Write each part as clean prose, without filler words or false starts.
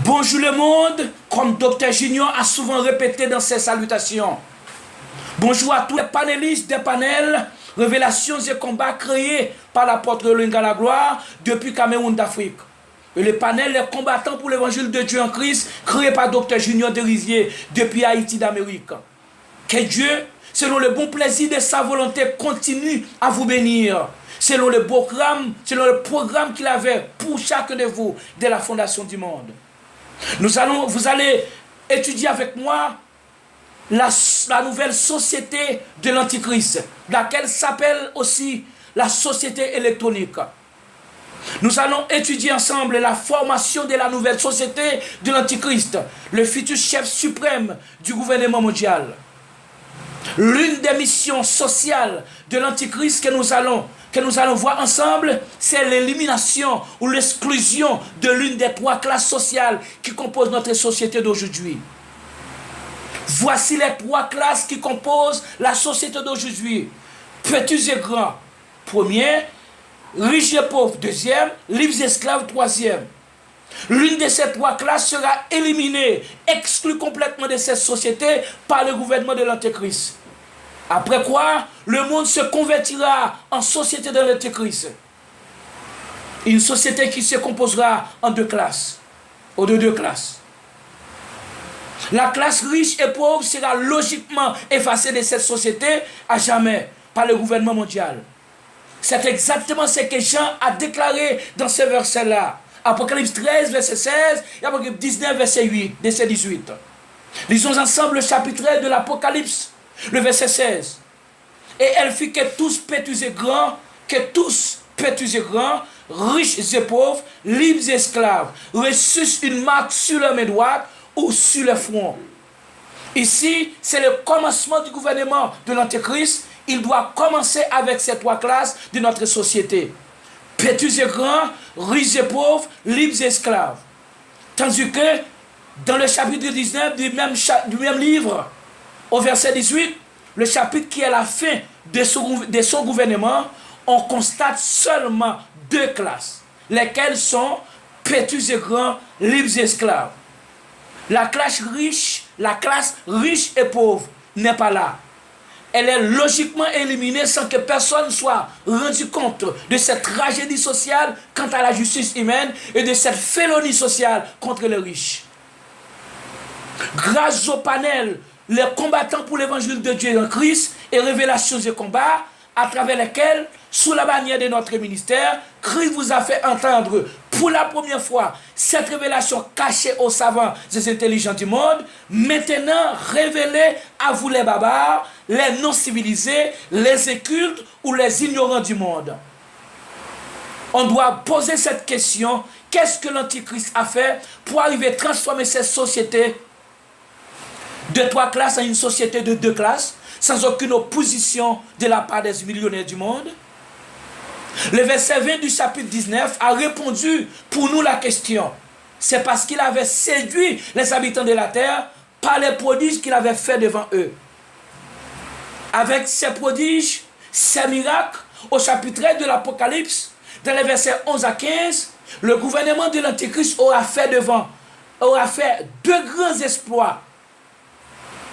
Bonjour le monde, comme Dr Junior a souvent répété dans ses salutations. Bonjour à tous les panélistes des panels Révélations et combats créés par l'apôtre Linga la gloire depuis Cameroun d'Afrique. Et le panel Les combattants pour l'évangile de Dieu en Christ créé par Dr Junior Derisier depuis Haïti d'Amérique. Que Dieu, selon le bon plaisir de sa volonté, continue à vous bénir. Selon le programme qu'il avait pour chacun de vous dès la fondation du monde. Vous allez étudier avec moi la nouvelle société de l'Antichrist, laquelle s'appelle aussi la société électronique. Nous allons étudier ensemble la formation de la nouvelle société de l'Antichrist, le futur chef suprême du gouvernement mondial. L'une des missions sociales de l'Antichrist que nous allons voir ensemble, c'est l'élimination ou l'exclusion de l'une des trois classes sociales qui composent notre société d'aujourd'hui. Voici les trois classes qui composent la société d'aujourd'hui. Petits et grands, premier. Riches et pauvres, deuxième. Libres et esclaves, troisième. L'une de ces trois classes sera éliminée, exclue complètement de cette société par le gouvernement de l'Antéchrist. Après quoi, le monde se convertira en société de l'Antéchrist. Une société qui se composera en deux classes, ou de deux classes. La classe riche et pauvre sera logiquement effacée de cette société à jamais par le gouvernement mondial. C'est exactement ce que Jean a déclaré dans ce verset-là. Apocalypse 13, verset 16 et Apocalypse 19, verset 8, verset 18. Lisons ensemble le chapitre 1 de l'Apocalypse, le verset 16. Et elle fit que tous petits et grands, riches et pauvres, libres et esclaves, reçussent une marque sur leur main droite ou sur le front. Ici, c'est le commencement du gouvernement de l'Antéchrist. Il doit commencer avec ces trois classes de notre société. Petits et grands, riches et pauvres, libres et esclaves. Tandis que dans le chapitre 19 du même livre, au verset 18, le chapitre qui est la fin de son gouvernement, on constate seulement deux classes, lesquelles sont petits et grands, libres et esclaves. La classe riche et pauvre n'est pas là. Elle est logiquement éliminée sans que personne soit rendu compte de cette tragédie sociale quant à la justice humaine et de cette félonie sociale contre les riches. Grâce au panel, les combattants pour l'évangile de Dieu en Christ et révélations et combats, à travers lesquels, sous la bannière de notre ministère, Christ vous a fait entendre pour la première fois cette révélation cachée aux savants et intelligents du monde, maintenant révélée à vous les barbares, les non-civilisés, les incultes ou les ignorants du monde. On doit poser cette question: qu'est-ce que l'Antichrist a fait pour arriver à transformer cette société de trois classes en une société de deux classes, sans aucune opposition de la part des millionnaires du monde? Le verset 20 du chapitre 19 a répondu pour nous la question. C'est parce qu'il avait séduit les habitants de la terre par les prodiges qu'il avait fait devant eux. Avec ces prodiges, ces miracles, au chapitre 1 de l'Apocalypse, dans les versets 11 à 15, le gouvernement de l'Antéchrist aura fait deux grands exploits.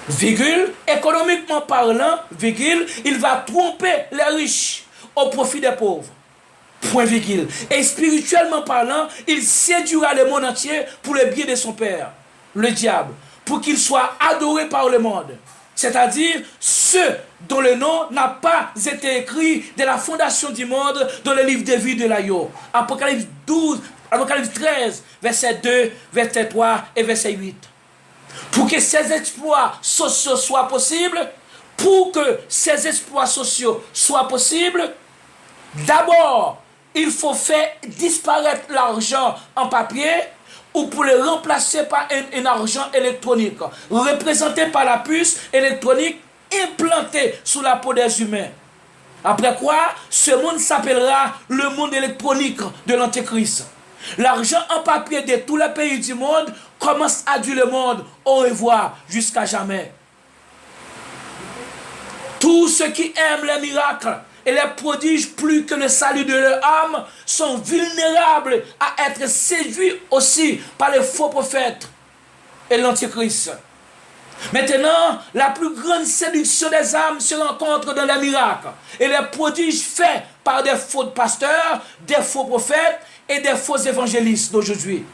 Virgule, économiquement parlant, virgule, il va tromper les riches au profit des pauvres. Point virgule. Et spirituellement parlant, il séduira le monde entier pour le bien de son père, le diable, pour qu'il soit adoré par le monde. C'est-à-dire ceux dont le nom n'a pas été écrit de la fondation du monde dans le livre de vie de l'Aïo. Apocalypse 13, verset 2, verset 3 et verset 8. Pour que ces exploits sociaux soient possibles, d'abord, il faut faire disparaître l'argent en papier ou pour le remplacer par un argent électronique, représenté par la puce électronique implantée sous la peau des humains. Après quoi, ce monde s'appellera le monde électronique de l'Antéchrist. L'argent en papier de tous les pays du monde commence à dire le monde au revoir jusqu'à jamais. Tous ceux qui aiment les miracles, et les prodiges, plus que le salut de leur âme, sont vulnérables à être séduits aussi par les faux prophètes et l'antichrist. Maintenant, la plus grande séduction des âmes se rencontre dans les miracles et les prodiges faits par des faux pasteurs, des faux prophètes et des faux évangélistes d'aujourd'hui.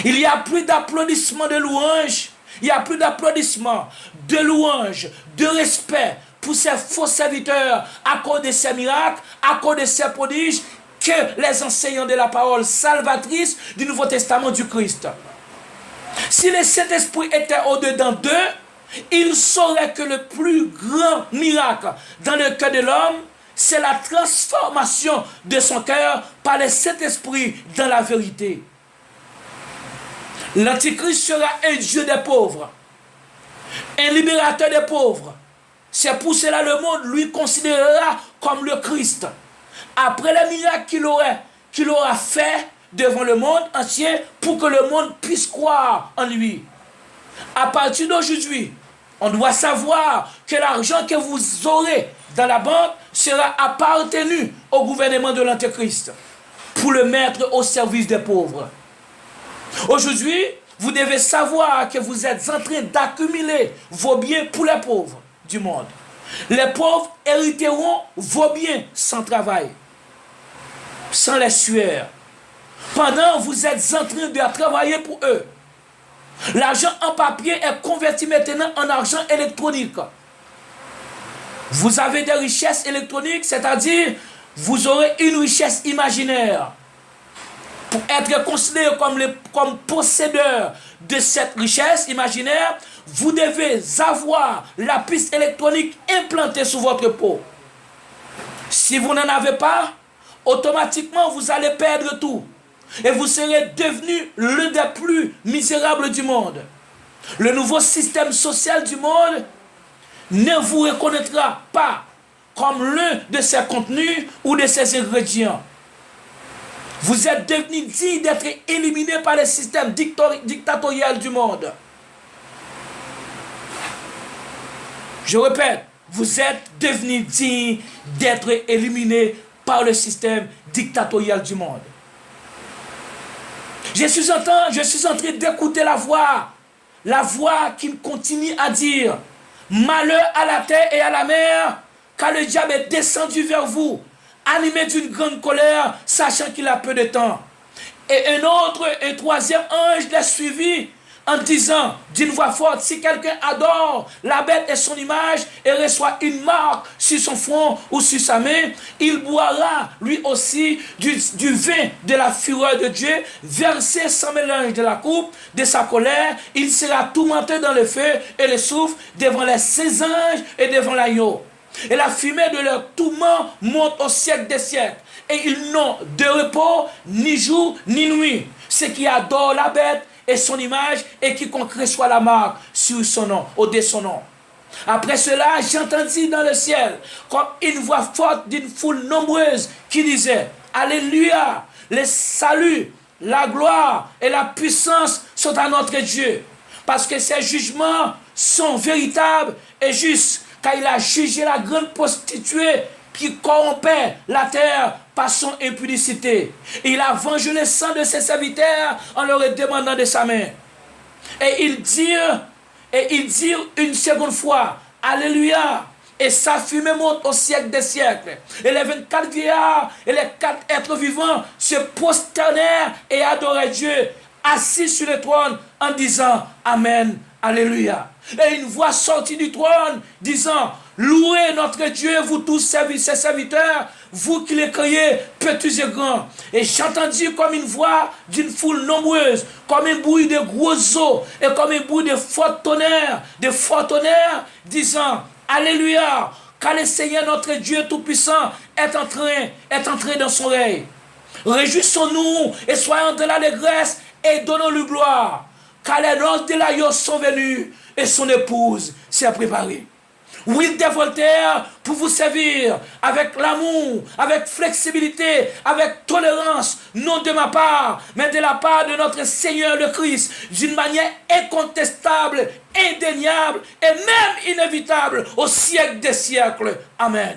Il n'y a plus d'applaudissements de louanges, il n'y a plus d'applaudissements, de louanges, de respect pour ces faux serviteurs à cause de ces miracles, à cause de ces prodiges que les enseignants de la parole salvatrice du Nouveau Testament du Christ. Si le Saint-Esprit était au-dedans d'eux, ils sauraient que le plus grand miracle dans le cœur de l'homme, c'est la transformation de son cœur par le Saint-Esprit dans la vérité. L'Antichrist sera un Dieu des pauvres, un libérateur des pauvres. C'est pour cela le monde lui considérera comme le Christ. Après les miracles qu'il aura fait devant le monde entier pour que le monde puisse croire en lui. À partir d'aujourd'hui, on doit savoir que l'argent que vous aurez dans la banque sera appartenu au gouvernement de l'Antéchrist pour le mettre au service des pauvres. Aujourd'hui, vous devez savoir que vous êtes en train d'accumuler vos biens pour les pauvres du monde. Les pauvres hériteront vos biens sans travail, sans les sueurs. Pendant vous êtes en train de travailler pour eux. L'argent en papier est converti maintenant en argent électronique. Vous avez des richesses électroniques, c'est-à-dire vous aurez une richesse imaginaire. Pour être considéré comme possédeur de cette richesse imaginaire, vous devez avoir la puce électronique implantée sous votre peau. Si vous n'en avez pas, automatiquement vous allez perdre tout. Et vous serez devenu l'un des plus misérables du monde. Le nouveau système social du monde ne vous reconnaîtra pas comme l'un de ses contenus ou de ses ingrédients. Vous êtes devenu digne d'être éliminé par le système dictatorial du monde. Je répète, vous êtes devenu digne d'être éliminé par le système dictatorial du monde. Je suis en train d'écouter la voix qui continue à dire « Malheur à la terre et à la mer, car le diable est descendu vers vous, animé d'une grande colère, sachant qu'il a peu de temps. » Et un troisième ange l'a suivi en disant d'une voix forte, si quelqu'un adore la bête et son image et reçoit une marque sur son front ou sur sa main, il boira lui aussi du vin de la fureur de Dieu, versé sans mélange de la coupe de sa colère. Il sera tourmenté dans le feu et le soufre devant les 16 anges et devant l'agneau. Et la fumée de leur tourment monte au siècle des siècles. Et ils n'ont de repos ni jour ni nuit. Ceux qui adorent la bête et son image, et quiconque reçoit la marque sur son nom, au-dessus de son nom. Après cela, j'entendis dans le ciel, comme une voix forte d'une foule nombreuse, qui disait, Alléluia, le salut, la gloire et la puissance sont à notre Dieu, parce que ses jugements sont véritables et justes, car il a jugé la grande prostituée qui corrompait la terre par son impudicité. Il a vengé le sang de ses serviteurs en leur demandant de sa main. Et ils dirent une seconde fois, Alléluia. Et sa fumée monte au siècle des siècles. Et les 24 vieillards et les 4 êtres vivants se prosternèrent et adoraient Dieu, assis sur le trône, en disant Amen, Alléluia. Et une voix sortit du trône, disant, louez notre Dieu, vous tous ses serviteurs, vous qui les criez, petits et grands. Et j'entendis comme une voix d'une foule nombreuse, comme un bruit de gros eaux, et comme un bruit de fort tonnerre, disant, Alléluia, car le Seigneur notre Dieu Tout-Puissant est entré dans son règne. Réjouissons-nous et soyons de l'allégresse et donnons-lui gloire, car les noces de l'agneau sont venues et son épouse s'est préparée. Oui, des Voltaire, pour vous servir avec l'amour, avec flexibilité, avec tolérance, non de ma part, mais de la part de notre Seigneur le Christ, d'une manière incontestable, indéniable et même inévitable au siècle des siècles. Amen.